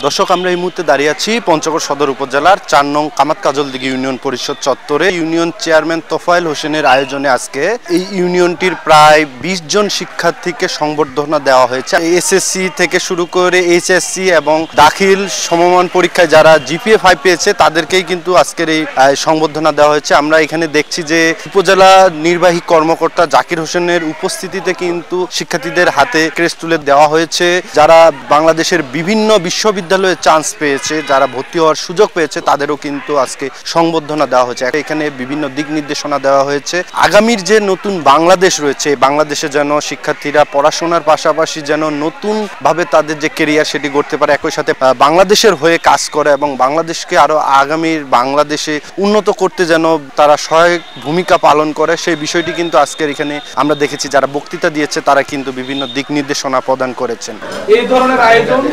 দর্শক, আমরা এই মুহূর্তে দাঁড়িয়ে আছি পঞ্চগড় সদর উপজেলার ৪ নং কামাতকাজলদিঘি ইউনিয়ন পরিষদ চত্বরে। ইউনিয়ন চেয়ারম্যান তোফায়েল হোসেনের আয়োজনে আজকে এই ইউনিয়নটির প্রায় ২০ জন শিক্ষার্থীকে সংবর্ধনা দেওয়া হয়েছে। এসএসসি থেকে শুরু করে এইচএসসি এবং দাখিল সমমান পরীক্ষায় যারা জিপিএ 5 পেয়েছে তাদেরকেই কিন্তু আজকের এই সংবর্ধনা দেওয়া হয়েছে। আমরা এখানে দেখছি যে উপজেলা নির্বাহী কর্মকর্তা জাকির হোসেনের উপস্থিতিতে কিন্তু শিক্ষার্থীদের হাতে ক্রেস্ট তুলে দেওয়া হয়েছে। যারা বাংলাদেশের বিভিন্ন বিশ্ববিদ্যালয়ে চান্স পেয়েছে, যারা ভর্তি হওয়ার সুযোগ পেয়েছে, তাদেরও কিন্তু আজকে সংবর্ধনা দেওয়া হয়েছে। এখানে বিভিন্ন দিক নির্দেশনা দেওয়া হয়েছে। আগামীর যে নতুন বাংলাদেশ রয়েছে, বাংলাদেশে যেন শিক্ষার্থীরা পড়াশোনার পাশাপাশি যেন নতুন ভাবে তাদের যে কেরিয়ার সেটি গড়তে পারে, একই সাথে বাংলাদেশের হয়ে কাজ করে এবং বাংলাদেশকে আরো আগামীর বাংলাদেশে উন্নত করতে যেন তারা সহায়ক ভূমিকা পালন করে, সেই বিষয়টি কিন্তু আজকের এখানে আমরা দেখেছি। যারা বক্তৃতা দিয়েছে তারা কিন্তু বিভিন্ন দিক নির্দেশনা প্রদান করেছেন। এই ধরনের আয়োজন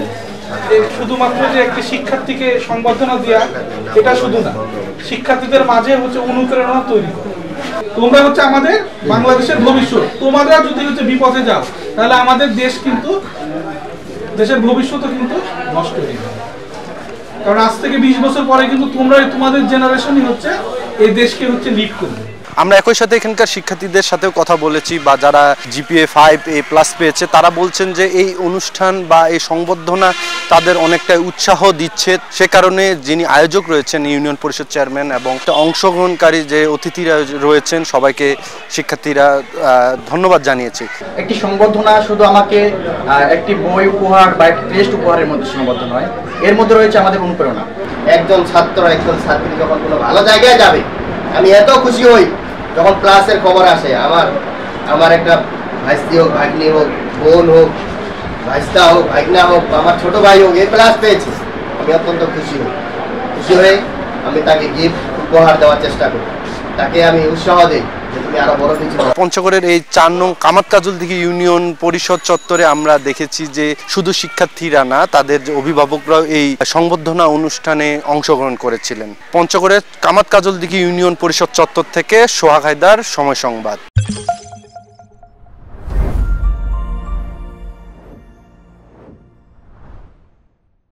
শুধুমাত্র যে একটি শিক্ষার্থীকে সংবর্ধনা দেওয়া এটা শুধু না, শিক্ষার্থীদের মাঝে হচ্ছে অনুপ্রেরণা তৈরি করে। তোমরা হচ্ছে আমাদের বাংলাদেশের ভবিষ্যৎ। তোমরা যদি হচ্ছে বিপথে যাও তাহলে আমাদের দেশ কিন্তু, দেশের ভবিষ্যৎও কিন্তু নষ্ট হয়ে যাবে। কারণ আজ থেকে ২০ বছর পরে কিন্তু তোমাদের জেনারেশনই হচ্ছে এই দেশকে হচ্ছে লিড করবে। আমরা একই সাথে এখানকার শিক্ষার্থীদের সাথেও কথা বলেছি, বা যারা জিপিএ 5A+ পেয়েছে তারা বলছেন যে এই অনুষ্ঠান বা এই সংবর্ধনা তাদের অনেকটাই উৎসাহ দিচ্ছে। সে কারণে যিনি আয়োজক রয়েছেন ইউনিয়ন পরিষদ চেয়ারম্যান এবং অংশগ্রহণকারী যে অতিথিরা রয়েছেন সবাইকে শিক্ষার্থীরা ধন্যবাদ জানিয়েছে। একটি সংবর্ধনা শুধু আমাকে একটি বই উপহার বা একটি টেস্ট উপহারের মধ্যে সংবর্ধনা নয়, এর মধ্যে রয়েছে আমাদের অনুপ্রেরণা। একজন ছাত্র একজন ছাত্রী যখন কোনো ভালো জায়গায় যাবে, আমি এত খুশি হই যখন ক্লাসের খবর আসে আমার একটা ভাইস্তি হোক, ভাগ্নি হোক, বোন হোক, ভাইস্তা হোক, ভাগনা হোক, আমার ছোট ভাই হোক এই ক্লাস পেয়েছে, আমি অত্যন্ত খুশি হয়ে আমি তাকে গিফট উপহার দেওয়ার চেষ্টা করি, তাকে আমি উৎসাহ দিই যে তুমি আরো বড় কিছু। পঞ্চগড়ের এই ৪ নং কামাতকাজলদিঘি ইউনিয়ন পরিষদ চত্বরে আমরা দেখেছি যে শুধু শিক্ষার্থীরা না, তাদের অভিভাবকরাও এই সংবর্ধনা অনুষ্ঠানে অংশগ্রহণ করেছিলেন। পঞ্চগড়ের কামাতকাজলদিঘি ইউনিয়ন পরিষদ চত্বর থেকে সোহাগ হায়দার, সময় সংবাদ।